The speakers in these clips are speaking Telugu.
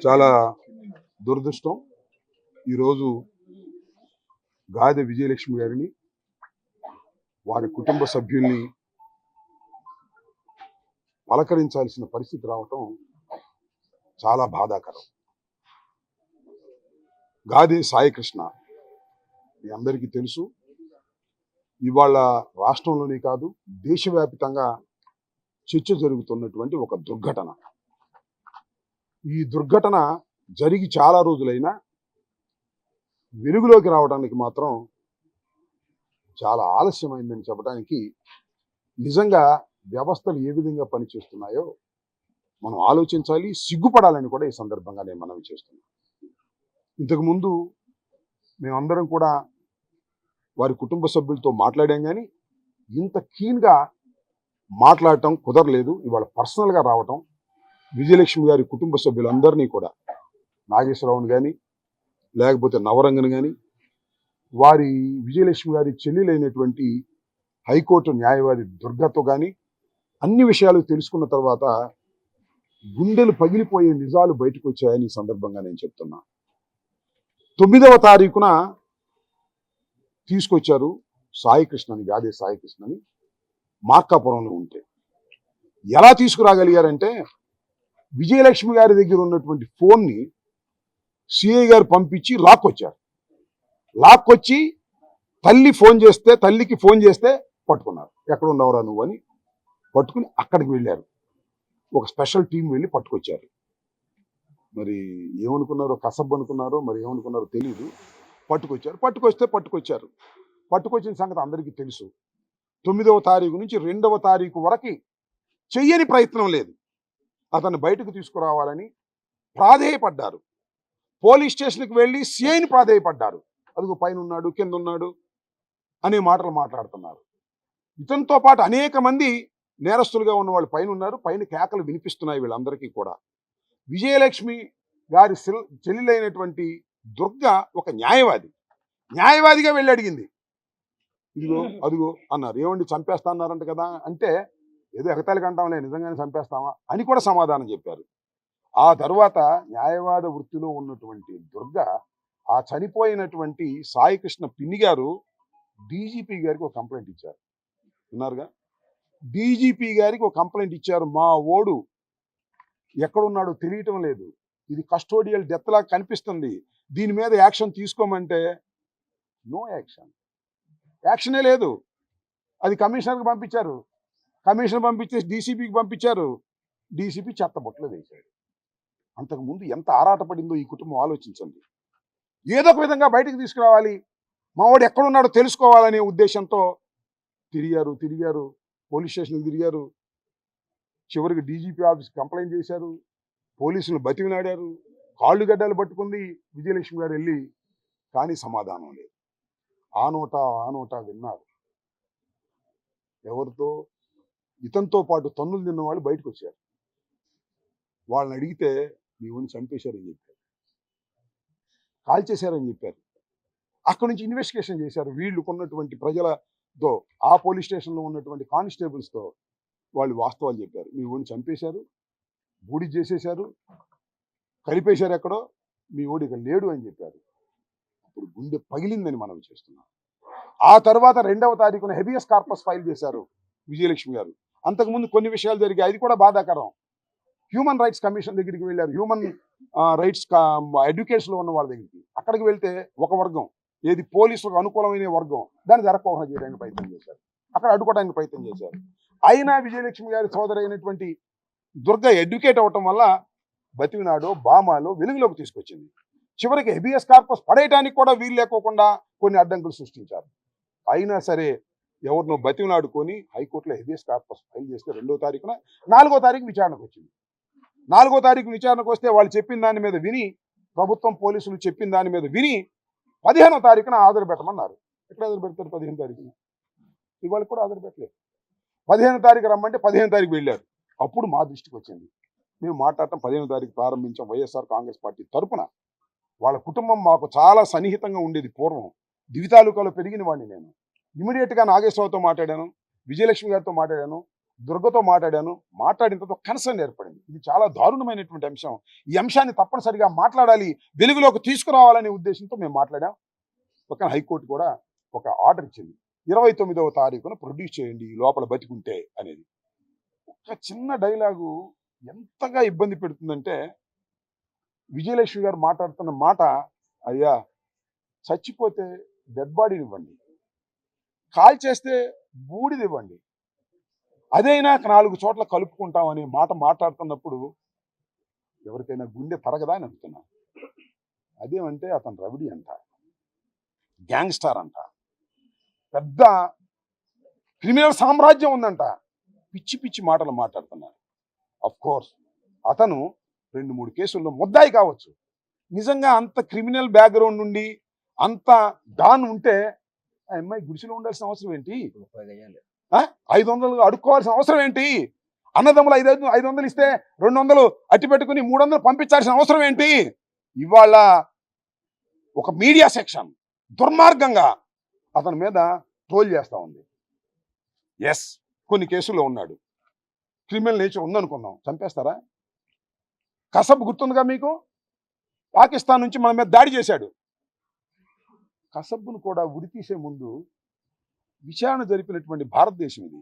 చాలా దురదృష్టం. ఈరోజు గాదె విజయలక్ష్మి గారిని, వారి కుటుంబ సభ్యుల్ని పలకరించాల్సిన పరిస్థితి రావటం చాలా బాధాకరం. గాదె సాయికృష్ణ మీ అందరికీ తెలుసు. ఇవాళ రాష్ట్రంలోనే కాదు, దేశవ్యాప్తంగా చర్చ జరుగుతున్నటువంటి ఒక దుర్ఘటన. ఈ దుర్ఘటన జరిగి చాలా రోజులైనా వెలుగులోకి రావడానికి మాత్రం చాలా ఆలస్యమైందని చెప్పడానికి, నిజంగా వ్యవస్థలు ఏ విధంగా పనిచేస్తున్నాయో మనం ఆలోచించాలి, సిగ్గుపడాలని కూడా ఈ సందర్భంగా నేను మనవి చేస్తున్నాను. ఇంతకుముందు మేమందరం కూడా వారి కుటుంబ సభ్యులతో మాట్లాడాం, కానీ ఇంత కీన్గా మాట్లాడటం కుదరలేదు. ఇవాళ పర్సనల్గా రావటం, విజయలక్ష్మి గారి కుటుంబ సభ్యులందరినీ కూడా, నాగేశ్వరరావుని కానీ లేకపోతే నవరంగని కానీ, వారి విజయలక్ష్మి గారి చెల్లెలైనటువంటి హైకోర్టు న్యాయవాది దుర్గతో కానీ అన్ని విషయాలు తెలుసుకున్న తర్వాత గుండెలు పగిలిపోయే నిజాలు బయటకు వచ్చాయని ఈ సందర్భంగా నేను చెప్తున్నా. 9వ తారీఖున తీసుకొచ్చారు సాయికృష్ణని, గాదె సాయికృష్ణని మార్కాపురంలో ఉంటే. ఎలా తీసుకురాగలిగారంటే, విజయలక్ష్మి గారి దగ్గర ఉన్నటువంటి ఫోన్ని సిఐ గారు పంపించి లాక్కొచ్చి తల్లికి ఫోన్ చేస్తే పట్టుకున్నారు. ఎక్కడ ఉండవురా నువ్వు అని పట్టుకుని అక్కడికి వెళ్ళారు. ఒక స్పెషల్ టీం వెళ్ళి పట్టుకొచ్చారు. మరి ఏమనుకున్నారో, కసబ్ అనుకున్నారో మరి ఏమనుకున్నారో తెలీదు. పట్టుకొచ్చారు. పట్టుకొచ్చిన సంగతి అందరికీ తెలుసు. 9వ తారీఖు నుంచి 2వ తారీఖు వరకు చెయ్యని ప్రయత్నం లేదు. అతన్ని బయటకు తీసుకురావాలని ప్రాధేయపడ్డారు. పోలీస్ స్టేషన్కి వెళ్ళి సిఐని ప్రాధేయపడ్డారు. అదిగో పైన ఉన్నాడు, కింద ఉన్నాడు అనే మాటలు మాట్లాడుతున్నారు. ఇతనితో పాటు అనేక మంది నేరస్తులుగా ఉన్న వాళ్ళు పైన ఉన్నారు. పైన కేకలు వినిపిస్తున్నాయి వీళ్ళందరికీ కూడా. విజయలక్ష్మి గారి చెల్లెలైనటువంటి దుర్గ ఒక న్యాయవాదిగా వెళ్ళి అడిగింది. ఇదిగో అదిగో అన్నారు. ఏమండి చంపేస్తా అన్నారంట కదా అంటే, ఏదో ఎగతాళికి అంటాంలే, నిజంగానే చంపేస్తామా అని కూడా సమాధానం చెప్పారు. ఆ తర్వాత న్యాయవాద వృత్తిలో ఉన్నటువంటి దుర్గ ఆ చనిపోయినటువంటి సాయికృష్ణ పిన్ని గారు డీజీపీ గారికి ఒక కంప్లైంట్ ఇచ్చారు. విన్నారుగా, డీజీపీ గారికి ఒక కంప్లైంట్ ఇచ్చారు. మా ఓడు ఎక్కడున్నాడో తెలియటం లేదు, ఇది కస్టోడియల్ డెత్ లాగా కనిపిస్తుంది, దీని మీద యాక్షన్ తీసుకోమంటే నో యాక్షనే లేదు. అది కమిషనర్కి పంపించారు. కమిషనర్ పంపించి డీసీపీకి పంపించారు. డీసీపీ చెత్తబొట్టలో వేశాడు. అంతకుముందు ఎంత ఆరాటపడిందో ఈ కుటుంబం ఆలోచించండి. ఏదో ఒక విధంగా బయటకు తీసుకురావాలి, మా వాడు ఎక్కడున్నాడో తెలుసుకోవాలనే ఉద్దేశంతో తిరిగారు, పోలీస్ స్టేషన్కి తిరిగారు. చివరికి డీజీపీ ఆఫీస్కి కంప్లైంట్ చేశారు. పోలీసులు బతిమిలాడారు. కాళ్ళు గడ్డలు పట్టుకుంది విజయలక్ష్మి గారు వెళ్ళి. కానీ సమాధానం లేదు. ఆ నోటా విన్నారు. ఎవరితో? ఇతనితో పాటు తన్నులు తిన్న వాళ్ళు బయటకు వచ్చారు. వాళ్ళని అడిగితే మీ ఊరిని చంపేశారని చెప్పారు, కాల్ చేశారని చెప్పారు. అక్కడి నుంచి ఇన్వెస్టిగేషన్ చేశారు. వీళ్ళు కొన్నటువంటి ప్రజలతో, ఆ పోలీస్ స్టేషన్లో ఉన్నటువంటి కానిస్టేబుల్స్తో వాళ్ళు వాస్తవాలు చెప్పారు. మీ ఊరిని చంపేశారు, బూడి చేసేశారు, కలిపేశారు, ఎక్కడో మీ ఓడి ఇక లేడు అని చెప్పారు. అప్పుడు గుండె పగిలిందని మనం చేస్తున్నాం. ఆ తర్వాత 2వ తారీఖున హెబియస్ కార్పస్ ఫైల్ చేశారు విజయలక్ష్మి గారు. అంతకుముందు కొన్ని విషయాలు జరిగాయి, అది కూడా బాధాకరం. హ్యూమన్ రైట్స్ కమిషన్ దగ్గరికి వెళ్ళారు. హ్యూమన్ రైట్స్ అడ్వకేట్స్లో ఉన్న వాళ్ళ దగ్గరికి. అక్కడికి వెళ్తే ఒక వర్గం, ఏది పోలీసులకు అనుకూలమైన వర్గం, దాన్ని జరగకుండా చేయడానికి ప్రయత్నం చేశారు. అక్కడ అడ్డుకోవడానికి ప్రయత్నం చేశారు. అయినా విజయలక్ష్మి గారి సోదరైనటువంటి దుర్గ అడ్వకేట్ అవటం వల్ల బతిమినాడో బామాలో వెలుగులోకి తీసుకొచ్చింది. చివరికి హెబియస్ కార్పస్ పడేయడానికి కూడా వీలు లేకోకుండా కొన్ని అడ్డంకులు సృష్టించారు. అయినా సరే ఎవరినో బతిమినాడుకొని హైకోర్టులో హెబియస్ కార్పస్ ఫైల్ చేస్తే 2వ తారీఖున 4వ తారీఖు విచారణకు వచ్చింది. 4వ తారీఖు విచారణకు వస్తే వాళ్ళు చెప్పిన దాని మీద విని, ప్రభుత్వం పోలీసులు చెప్పిన దాని మీద విని 15వ తారీఖున హాజరు పెట్టమన్నారు. ఎక్కడ హాజరు పెడతారు? 15వ తారీఖున. ఇవాళ కూడా హాజరు పెట్టలేదు. 15వ తారీఖు రమ్మంటే 15వ తారీఖు వెళ్ళారు. అప్పుడు మా దృష్టికి వచ్చింది. మేము మాట్లాడటం 15వ తారీఖు ప్రారంభించాం. వైఎస్ఆర్ కాంగ్రెస్ పార్టీ తరఫున వాళ్ళ కుటుంబం మాకు చాలా సన్నిహితంగా ఉండేది. పూర్వం దివితాలూకాలో పెరిగిన వాడిని నేను. ఇమీడియట్గా నాగేశ్వరరావుతో మాట్లాడాను, విజయలక్ష్మి గారితో మాట్లాడాను. దుర్గతో మాట్లాడాను. మాట్లాడిన తర్వాత కన్సర్న్ ఏర్పడింది. ఇది చాలా దారుణమైనటువంటి అంశం. ఈ అంశాన్ని తప్పనిసరిగా మాట్లాడాలి, వెలుగులోకి తీసుకురావాలనే ఉద్దేశంతో మేము మాట్లాడాం. పక్కన హైకోర్టు కూడా ఒక ఆర్డర్ ఇచ్చింది. 29వ తారీఖున ప్రొడ్యూస్ చేయండి ఈ లోపల బతికుంటే అనేది. ఒక చిన్న డైలాగు ఎంతగా ఇబ్బంది పెడుతుందంటే, విజయలక్ష్మి గారు మాట్లాడుతున్న మాట, అయ్యా చచ్చిపోతే డెడ్ బాడీని ఇవ్వండి, కాల్ చేస్తే బూడిది ఇవ్వండి, అదైనా 4 చోట్ల కలుపుకుంటాం అనే మాట మాట్లాడుతున్నప్పుడు ఎవరికైనా గుండె తరగదా అని అనుకున్నా. అదేమంటే అతను రౌడీ అంట, గ్యాంగ్స్టార్ అంట, పెద్ద క్రిమినల్ సామ్రాజ్యం ఉందంట, పిచ్చి పిచ్చి మాటలు మాట్లాడుతున్నారు. అఫ్ కోర్స్ అతను 2-3 కేసుల్లో ముద్దాయి కావచ్చు. నిజంగా అంత క్రిమినల్ బ్యాక్గ్రౌండ్ నుండి అంత డాన్ ఉంటే ఆ అమ్మాయి గుడిసెలో ఉండాల్సిన అవసరం ఏంటి? 500 అడుక్కోవాల్సిన అవసరం ఏంటి? అన్నదమ్ములు 500 ఇస్తే 200 అట్టి పెట్టుకుని 300 పంపించాల్సిన అవసరం ఏంటి? ఇవాళ ఒక మీడియా సెక్షన్ దుర్మార్గంగా అతని మీద ట్రోల్ చేస్తా ఉంది. ఎస్, కొన్ని కేసుల్లో ఉన్నాడు, క్రిమినల్ నేచర్ ఉందనుకుందాం, చంపేస్తారా? కసబ్ గుర్తుందిగా మీకు? పాకిస్తాన్ నుంచి మన మీద దాడి చేశాడు. కసబ్బును కూడా ఉరితీసే ముందు విచారణ జరిపినటువంటి భారతదేశం ఇది.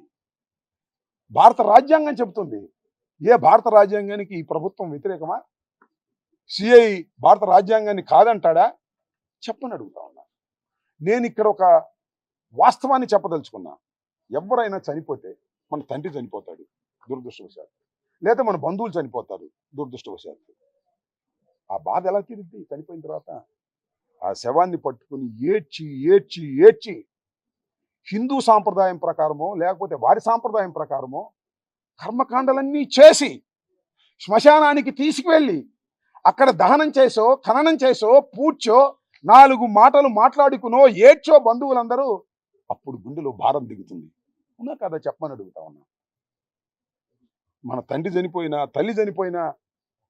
భారత రాజ్యాంగం చెబుతుంది. ఏ భారత రాజ్యాంగానికి ఈ ప్రభుత్వం వ్యతిరేకమా? సిఐ భారత రాజ్యాంగాన్ని కాదంటాడా? చెప్పని అడుగుతా ఉన్నా. నేను ఇక్కడ ఒక వాస్తవాన్ని చెప్పదలుచుకున్నా. ఎవరైనా చనిపోతే, మన తండ్రి చనిపోతాడు దురదృష్టవశాత్తు, లేదా మన బంధువులు చనిపోతారు దురదృష్టవశాత్తు, ఆ బాధ ఎలా తీరుద్ది? చనిపోయిన తర్వాత ఆ శవాన్ని పట్టుకుని ఏడ్చి ఏడ్చి ఏడ్చి హిందూ సాంప్రదాయం ప్రకారమో లేకపోతే వారి సాంప్రదాయం ప్రకారమో కర్మకాండలన్నీ చేసి శ్మశానానికి తీసుకువెళ్ళి అక్కడ దహనం చేసో ఖననం చేసో పూడ్చో 4 మాటలు మాట్లాడుకునో ఏడ్చో బంధువులందరూ, అప్పుడు గుండెలో భారం దిగుతుంది. ఉన్నా కదా? చెప్పమని అడుగుతా ఉన్నా. మన తండ్రి చనిపోయినా తల్లి చనిపోయినా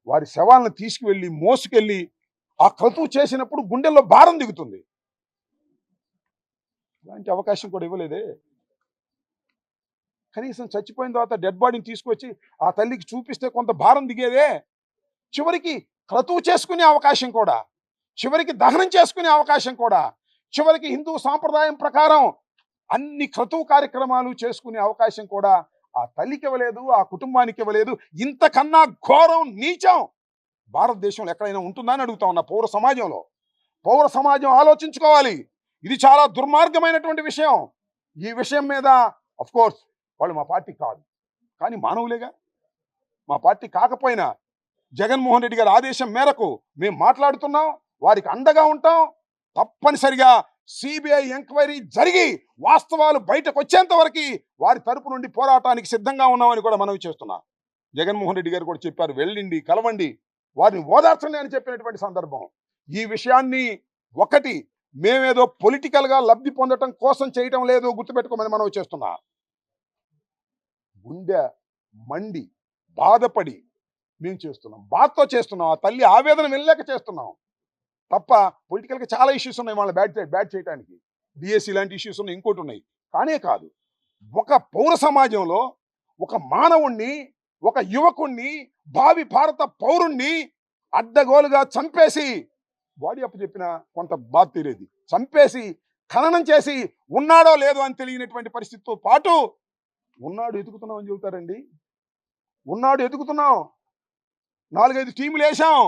వారి శవాలను తీసుకువెళ్ళి మోసుకెళ్ళి ఆ క్రతువు చేసినప్పుడు గుండెల్లో భారం దిగుతుంది. అలాంటి అవకాశం కూడా ఇవ్వలేదే. కనీసం చచ్చిపోయిన తర్వాత డెడ్ బాడీని తీసుకొచ్చి ఆ తల్లికి చూపిస్తే కొంత భారం దిగేదే. చివరికి క్రతువు చేసుకునే అవకాశం కూడా, చివరికి దహనం చేసుకునే అవకాశం కూడా, చివరికి హిందూ సాంప్రదాయం ప్రకారం అన్ని క్రతువు కార్యక్రమాలు చేసుకునే అవకాశం కూడా ఆ తల్లికి ఇవ్వలేదు, ఆ కుటుంబానికి ఇవ్వలేదు. ఇంతకన్నా ఘోరం, నీచం భారతదేశంలో ఎక్కడైనా ఉంటుందా అని అడుగుతా ఉన్నా. పౌర సమాజం ఆలోచించుకోవాలి. ఇది చాలా దుర్మార్గమైనటువంటి విషయం. ఈ విషయం మీద అఫ్ కోర్స్ వాళ్ళు మా పార్టీ కాదు, కానీ మానవులేగా. మా పార్టీ కాకపోయినా జగన్మోహన్ రెడ్డి గారి ఆదేశం మేరకు మేము మాట్లాడుతున్నాం, వారికి అండగా ఉంటాం. తప్పనిసరిగా సిబిఐ ఎంక్వైరీ జరిగి వాస్తవాలు బయటకు వచ్చేంత వరకు వారి తరపు నుండి పోరాటానికి సిద్ధంగా ఉన్నామని కూడా మనవి చేస్తున్నా. జగన్మోహన్ రెడ్డి గారు కూడా చెప్పారు, వెళ్ళండి, కలవండి, వారిని ఓదార్చండి అని చెప్పినటువంటి సందర్భం. ఈ విషయాన్ని ఒకటి మేమేదో పొలిటికల్గా లబ్ధి పొందటం కోసం చేయటం లేదు, గుర్తుపెట్టుకోమని మనవి చేస్తున్నా. గుండె మండి బాధపడి మేము చేస్తున్నాం, బాధతో చేస్తున్నాం, ఆ తల్లి ఆవేదన వెళ్ళలేక చేస్తున్నాం తప్ప పొలిటికల్గా చాలా ఇష్యూస్ ఉన్నాయి వాళ్ళ బ్యాట్ చేయడానికి. డిఎస్సి లాంటి ఇష్యూస్ ఉన్నాయి, ఇంకోటి ఉన్నాయి. కానే కాదు, ఒక పౌర సమాజంలో ఒక మానవుణ్ణి, ఒక యువకుణ్ణి, భావి భారత పౌరుణ్ణి అడ్డగోలుగా చంపేసి, బాడీ అప్పచెప్పిన కొంత బాధ తీరేది, చంపేసి ఖననం చేసి ఉన్నాడో లేదో అని తెలియనటువంటి పరిస్థితితో పాటు ఉన్నాడు ఎతుకుతున్నాం అని చెబుతారండి. ఉన్నాడు ఎతుకుతున్నాం, 4-5 టీములు వేసాం,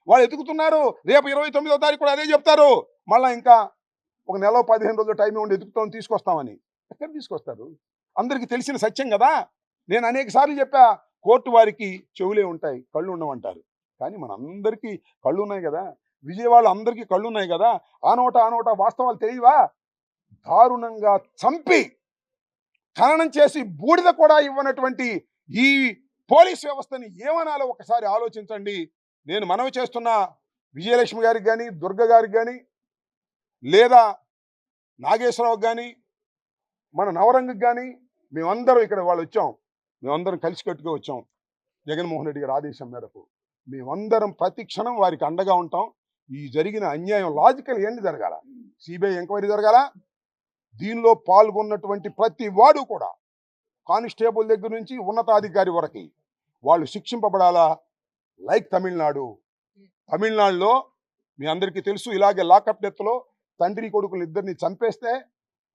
వాళ్ళు ఎతుకుతున్నారు. రేపు 29వ తారీఖు కూడా అదే చెప్తారు. మళ్ళీ ఇంకా ఒక నెల 15 రోజులు టైం ఉండి ఎతుకుతాం తీసుకొస్తామని. ఎక్కడ తీసుకొస్తారు? అందరికీ తెలిసిన సత్యం కదా. నేను అనేక సార్లు చెప్పా, కోర్టు వారికి చెవులే ఉంటాయి, కళ్ళు ఉండవంటారు. కానీ మనందరికీ కళ్ళు ఉన్నాయి కదా, విజయవాడ అందరికీ కళ్ళు ఉన్నాయి కదా. ఆ నోట వాస్తవాలు తెలియవా? దారుణంగా చంపి ఖననం చేసి బూడిద కూడా ఇవ్వనటువంటి ఈ పోలీస్ వ్యవస్థని ఏమనాలో ఒకసారి ఆలోచించండి. నేను మనవి చేస్తున్నా, విజయలక్ష్మి గారికి కానీ, దుర్గ గారికి కానీ, లేదా నాగేశ్వరరావుకి కానీ, మన నవరంగకి కానీ, మేమందరం ఇక్కడ వాళ్ళు వచ్చాం, మేమందరం కలిసికట్టుగా వచ్చాం. జగన్మోహన్ రెడ్డి గారి ఆదేశం మేరకు మేమందరం ప్రతి క్షణం వారికి అండగా ఉంటాం. ఈ జరిగిన అన్యాయం లాజికల్ ఎండ్ జరగాల, సిబిఐ ఎంక్వైరీ జరగాల. దీనిలో పాల్గొన్నటువంటి ప్రతి వాడు కూడా కానిస్టేబుల్ దగ్గర నుంచి ఉన్నతాధికారి వరకు వాళ్ళు శిక్షింపబడాలా. లైక్ తమిళనాడులో మీ అందరికీ తెలుసు, ఇలాగే లాకప్ డెత్లో తండ్రి కొడుకులు ఇద్దరిని చంపేస్తే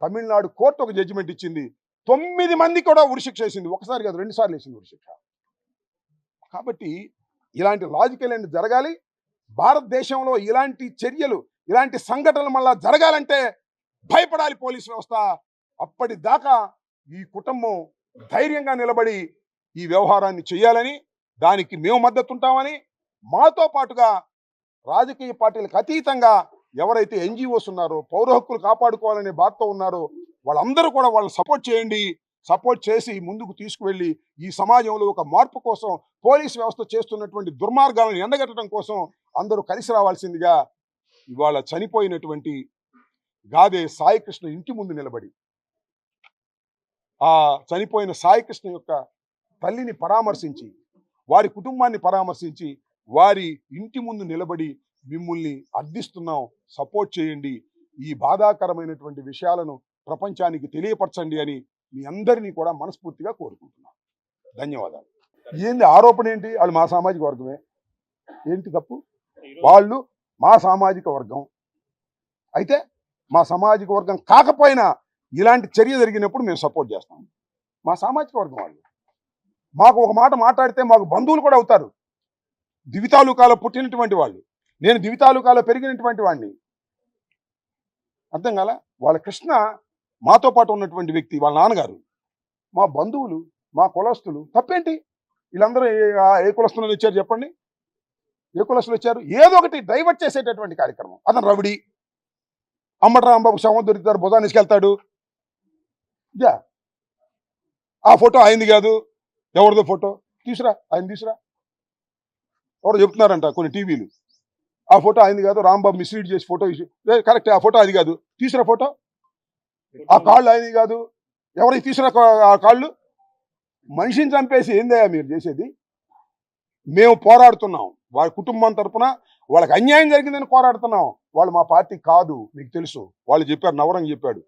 తమిళనాడు కోర్టు ఒక జడ్జిమెంట్ ఇచ్చింది. 9 మంది కూడా ఉరిశిక్ష వేసింది. ఒకసారి కాదు, 2 సార్లు వేసింది ఉరిశిక్ష. కాబట్టి ఇలాంటి లాజికల్ ఎండ్ జరగాలి. భారతదేశంలో ఇలాంటి చర్యలు, ఇలాంటి సంఘటనలు మళ్ళా జరగాలంటే భయపడాలి పోలీస్ వ్యవస్థ. అప్పటిదాకా ఈ కుటుంబం ధైర్యంగా నిలబడి ఈ వ్యవహారాన్ని చేయాలని, దానికి మేము మద్దతు ఉంటామని, మాతో పాటుగా రాజకీయ పార్టీలకు అతీతంగా ఎవరైతే ఎన్జిఓస్ ఉన్నారో, పౌర హక్కులు కాపాడుకోవాలనే బాధతో ఉన్నారో వాళ్ళందరూ కూడా వాళ్ళని సపోర్ట్ చేయండి. సపోర్ట్ చేసి ముందుకు తీసుకువెళ్ళి ఈ సమాజంలో ఒక మార్పు కోసం, పోలీస్ వ్యవస్థ చేస్తున్నటువంటి దుర్మార్గాలను ఎండగట్టడం కోసం అందరూ కలిసి రావాల్సిందిగా ఇవాళ చనిపోయినటువంటి గాదే సాయికృష్ణ ఇంటి ముందు నిలబడి ఆ చనిపోయిన సాయికృష్ణ యొక్క తల్లిని పరామర్శించి, వారి కుటుంబాన్ని పరామర్శించి, వారి ఇంటి ముందు నిలబడి మిమ్మల్ని అర్థిస్తున్నాం, సపోర్ట్ చేయండి, ఈ బాధాకరమైనటువంటి విషయాలను ప్రపంచానికి తెలియపరచండి అని మీ అందరినీ కూడా మనస్ఫూర్తిగా కోరుకుంటున్నాను. ధన్యవాదాలు. ఏంది ఆరోపణ ఏంటి? వాళ్ళు మా సామాజిక వర్గమే. ఏంటి తప్పు? వాళ్ళు మా సామాజిక వర్గం అయితే, మా సామాజిక వర్గం కాకపోయినా ఇలాంటి చర్య జరిగినప్పుడు మేము సపోర్ట్ చేస్తాం. మా సామాజిక వర్గం వాళ్ళు. మాకు ఒక మాట మాట్లాడితే మాకు బంధువులు కూడా అవుతారు. దివి తాలూకాలో పుట్టినటువంటి వాళ్ళు, నేను దివి తాలూకాలో పెరిగినటువంటి వాడిని. అర్థం కాల? వాళ్ళ కృష్ణ మాతో పాటు ఉన్నటువంటి వ్యక్తి, వాళ్ళ నాన్నగారు, మా బంధువులు, మా కులస్తులు. తప్పేంటి? వీళ్ళందరూ ఏ కులస్తులు వచ్చారు చెప్పండి? ఏ కులస్తులు వచ్చారు? ఏదో ఒకటి డైవర్ట్ చేసేటటువంటి కార్యక్రమం. అతను రవిడి, అమ్మట రాంబాబు శవం దొరుకుతారు, భుజాన్ని తీసుకెళ్తాడు. యా, ఆ ఫోటో అయింది కాదు, ఎవరిదో ఫోటో తీసురా, ఆయన తీసురా. ఎవరు చెప్తున్నారంట కొన్ని టీవీలు, ఆ ఫోటో అయింది కాదు, రాంబాబు మిస్లీడ్ చేసి ఫోటో కరెక్ట్, ఆ ఫోటో అది కాదు, తీసురా ఫోటో. ఆ కాళ్ళు అయింది కాదు, ఎవరికి తీసురా ఆ కాళ్ళు. మనిషిని చంపేసి ఏందయ్యా మీరు చేసేది? మేము పోరాడుతున్నాం, వారి కుటుంబం తరపున వాళ్ళకి అన్యాయం జరిగిందని పోరాడుతున్నాం. వాళ్ళు మా పార్టీ కాదు, మీకు తెలుసు. వాళ్ళు చెప్పారు, నవరంగ్ చెప్పాడు.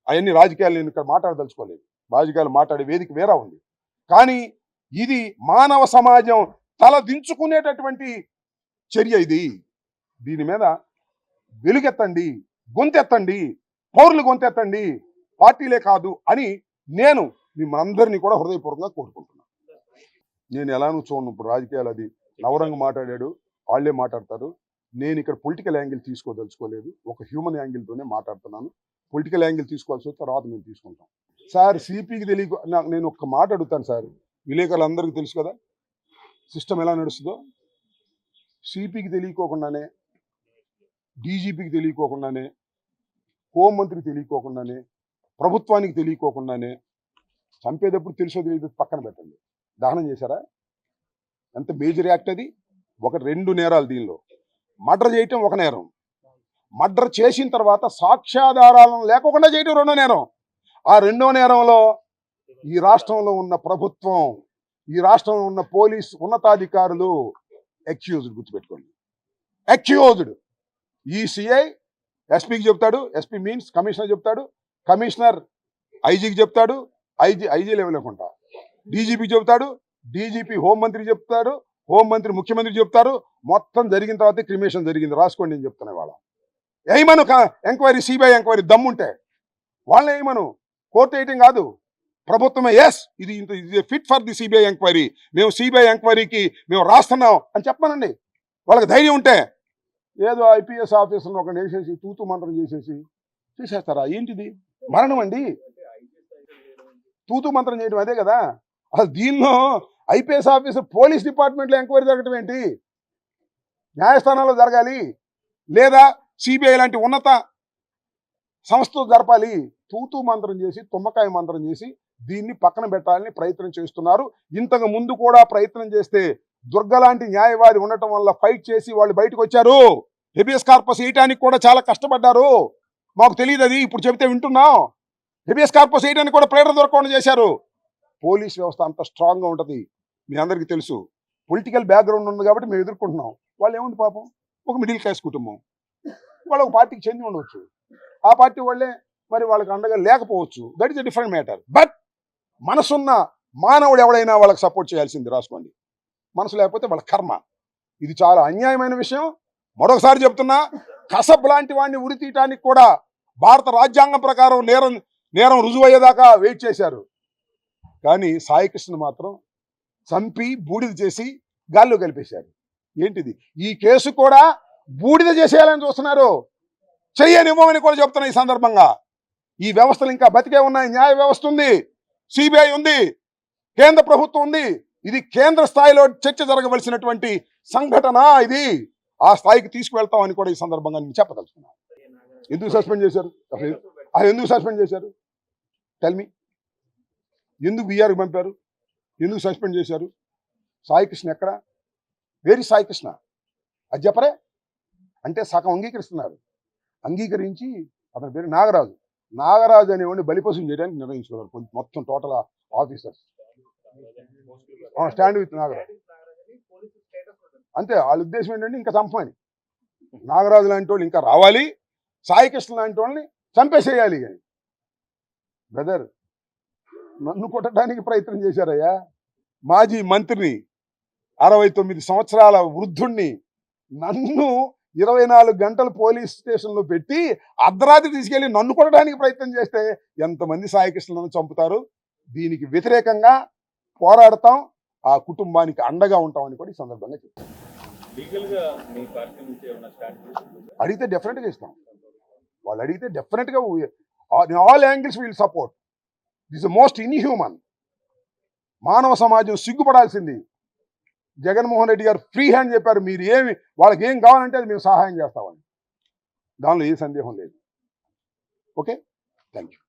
అవన్నీ రాజకీయాలు నేను ఇక్కడ మాట్లాడదలుచుకోలేదు. రాజకీయాలు మాట్లాడే వేదిక వేరే ఉంది. కానీ ఇది మానవ సమాజం తల దించుకునేటటువంటి చర్య. ఇది దీని మీద వెలుగెత్తండి, గొంతెత్తండి, పౌరులు గొంతెత్తండి, పార్టీలే కాదు అని నేను మిమ్మల్ని కూడా హృదయపూర్వకంగా కోరుకుంటున్నాను. నేను ఎలానూ చూడను. ఇప్పుడు రాజకీయాలు అది నవరంగ్ మాట్లాడాడు, వాళ్ళే మాట్లాడతారు. నేను ఇక్కడ పొలిటికల్ యాంగిల్ తీసుకోదలుచుకోలేదు, ఒక హ్యూమన్ యాంగిల్తోనే మాట్లాడుతున్నాను. పొలిటికల్ యాంగిల్ తీసుకోవాల్సి వస్తే తర్వాత మేము తీసుకుంటాం. సార్, సిపికి తెలియక నేను ఒక్క మాట అడుగుతాను సార్. విలేకరులందరికీ తెలుసు కదా సిస్టమ్ ఎలా నడుస్తుందో. సిపికి తెలియకోకుండానే, డీజీపీకి తెలియకోకుండానే, హోంమంత్రికి తెలియకోకుండానే, ప్రభుత్వానికి తెలియకోకుండానే చంపేటప్పుడు తెలుసో తెలియదు పక్కన పెట్టండి. దహనం చేశారా? ఎంత మేజర్ యాక్ట్ అది. 2 నేరాలు దీనిలో. మర్డర్ చేయటం ఒక నేరం, మర్డర్ చేసిన తర్వాత సాక్ష్యాధారాలను లేకుండా చేయటం 2వ నేరం. ఆ 2వ నేరంలో ఈ రాష్ట్రంలో ఉన్న ప్రభుత్వం, ఈ రాష్ట్రంలో ఉన్న పోలీస్ ఉన్నతాధికారులు అక్యూజ్డ్. గుర్తుపెట్టుకోండి, అక్యూజ్డ్. ఈ సిఐ ఎస్పీకి చెప్తాడు, ఎస్పీ మీన్స్ కమిషనర్ చెప్తాడు, కమిషనర్ ఐజీకి చెప్తాడు, ఐజీ లెవెల్ లేకుండా డీజీపీకి చెప్తాడు, డీజీపీ హోంమంత్రికి చెప్తాడు, హోంమంత్రి ముఖ్యమంత్రికి చెప్తారు. మొత్తం జరిగిన తర్వాత క్రిమినేషన్ జరిగింది, రాసుకోండి అని చెప్తున్నా. వాళ్ళ ఏమను ఎంక్వైరీ, సిబిఐ ఎంక్వైరీ దమ్ముంటే వాళ్ళని ఏమను, కోర్టు వేయటం కాదు, ప్రభుత్వమే ఎస్ ఇది fit for the CBI enquiry, మేము సిబిఐ ఎంక్వైరీకి మేము రాస్తున్నాం అని చెప్పమనండి. వాళ్ళకి ధైర్యం ఉంటే. ఏదో ఐపీఎస్ ఆఫీసర్ని ఒకటి వేసేసి తూతు మంత్రం చేసేసి చేసేస్తారా? ఏంటిది? మరణం అండి. తూతు మంత్రం చేయడం అదే కదా. అసలు దీనిలో ఐపీఎస్ ఆఫీసర్ పోలీస్ డిపార్ట్మెంట్లో ఎంక్వైరీ జరగటం ఏంటి? న్యాయస్థానంలో జరగాలి, లేదా సిబిఐ లాంటి ఉన్నత సంస్థ జరపాలి. తూతు మంత్రం చేసి, తుమ్మకాయ మంత్రం చేసి దీన్ని పక్కన పెట్టాలని ప్రయత్నం చేస్తున్నారు. ఇంతకు ముందు కూడా ప్రయత్నం చేస్తే దుర్గ లాంటి న్యాయవాది ఉండటం వల్ల ఫైట్ చేసి వాళ్ళు బయటకు వచ్చారు. హెబియస్ కార్పస్ వేయటానికి కూడా చాలా కష్టపడ్డారు. మాకు తెలియదు, అది ఇప్పుడు చెబితే వింటున్నాం. హెబియస్ కార్పస్ వేయడానికి కూడా ప్లేడర్ దొరకకుండా చేశారు. పోలీస్ వ్యవస్థ అంత స్ట్రాంగ్గా ఉంటుంది, మీ అందరికీ తెలుసు. పొలిటికల్ బ్యాక్గ్రౌండ్ ఉంది కాబట్టి మేము ఎదుర్కొంటున్నాం. వాళ్ళు ఏముంది పాపం, ఒక మిడిల్ క్లాస్ కుటుంబం, వాళ్ళు ఒక పార్టీకి చెంది ఉండవచ్చు, ఆ పార్టీ వాళ్ళే మరి వాళ్ళకి అండగా లేకపోవచ్చు. That is a different matter. But మనసున్న మానవుడు ఎవడైనా వాళ్ళకి సపోర్ట్ చేయాల్సింది, రాసుకోండి. మనసు లేకపోతే వాళ్ళ కర్మ. ఇది చాలా అన్యాయమైన విషయం. మరొకసారి చెప్తున్నా, కసబ్ లాంటి వాడిని ఉరి తీయటానికి కూడా భారత రాజ్యాంగం ప్రకారం నేరం రుజువయ్యేదాకా వెయిట్ చేశారు. కానీ సాయికృష్ణ మాత్రం చంపి బూడిద చేసి గాల్లో కలిపేశారు. ఏంటిది? ఈ కేసు కూడా బూడిద చేసేయాలని చూస్తున్నారు. చెయ్యనివ్వమని కూడా చెప్తున్నా ఈ సందర్భంగా. ఈ వ్యవస్థలు ఇంకా బతికే ఉన్నాయి. న్యాయ వ్యవస్థ ఉంది, సిబిఐ ఉంది, కేంద్ర ప్రభుత్వం ఉంది. ఇది కేంద్ర స్థాయిలో చర్చ జరగవలసినటువంటి సంఘటన. ఇది ఆ స్థాయికి తీసుకువెళ్తామని కూడా ఈ సందర్భంగా నేను చెప్పదలుచుకున్నాను. ఎందుకు సస్పెండ్ చేశారు? అసలు ఎందుకు సస్పెండ్ చేశారు? Tell me. ఎందుకు బీఆర్కి పంపారు? ఎందుకు సస్పెండ్ చేశారు? సాయికృష్ణ ఎక్కడ? వేరి సాయికృష్ణ అది చెప్పరే. అంటే సగం అంగీకరిస్తున్నారు. అంగీకరించి అతని పేరు నాగరాజు. నాగరాజు అనేవాడిని బలిపశం చేయడానికి నిర్ణయించుకున్నారు మొత్తం total officers. Stand with Nagaraju అంతే. వాళ్ళ ఉద్దేశం ఏంటంటే ఇంకా చంపమని. నాగరాజు లాంటి వాళ్ళు ఇంకా రావాలి, సాయికృష్ణ లాంటి వాళ్ళని చంపేసేయాలి అని. బ్రదర్, నన్ను కొట్టడానికి ప్రయత్నం చేశారయ్యా. మాజీ మంత్రిని, 69 సంవత్సరాల వృద్ధుణ్ణి నన్ను 24 గంటలు పోలీస్ స్టేషన్లో పెట్టి అర్ధరాత్రి తీసుకెళ్లి నన్ను కొట్టడానికి ప్రయత్నం చేస్తే ఎంతమంది సాయికృష్ణను చంపుతారు? దీనికి వ్యతిరేకంగా పోరాడతాం, ఆ కుటుంబానికి అండగా ఉంటామని కూడా ఈ సందర్భంగా చెప్తాం. అడిగితే డెఫినెట్గా ఇస్తాం. వాళ్ళు అడిగితే డెఫినెట్గా all angles will support. This most inhuman. మానవ సమాజం సిగ్గుపడాల్సింది. జగన్మోహన్ రెడ్డి గారు ఫ్రీ హ్యాండ్ చెప్పారు, మీరు ఏమి వాళ్ళకి ఏం కావాలంటే అది మేము సహాయం చేస్తామని. దానిలో ఏ సందేహం లేదు. Okay, thank you.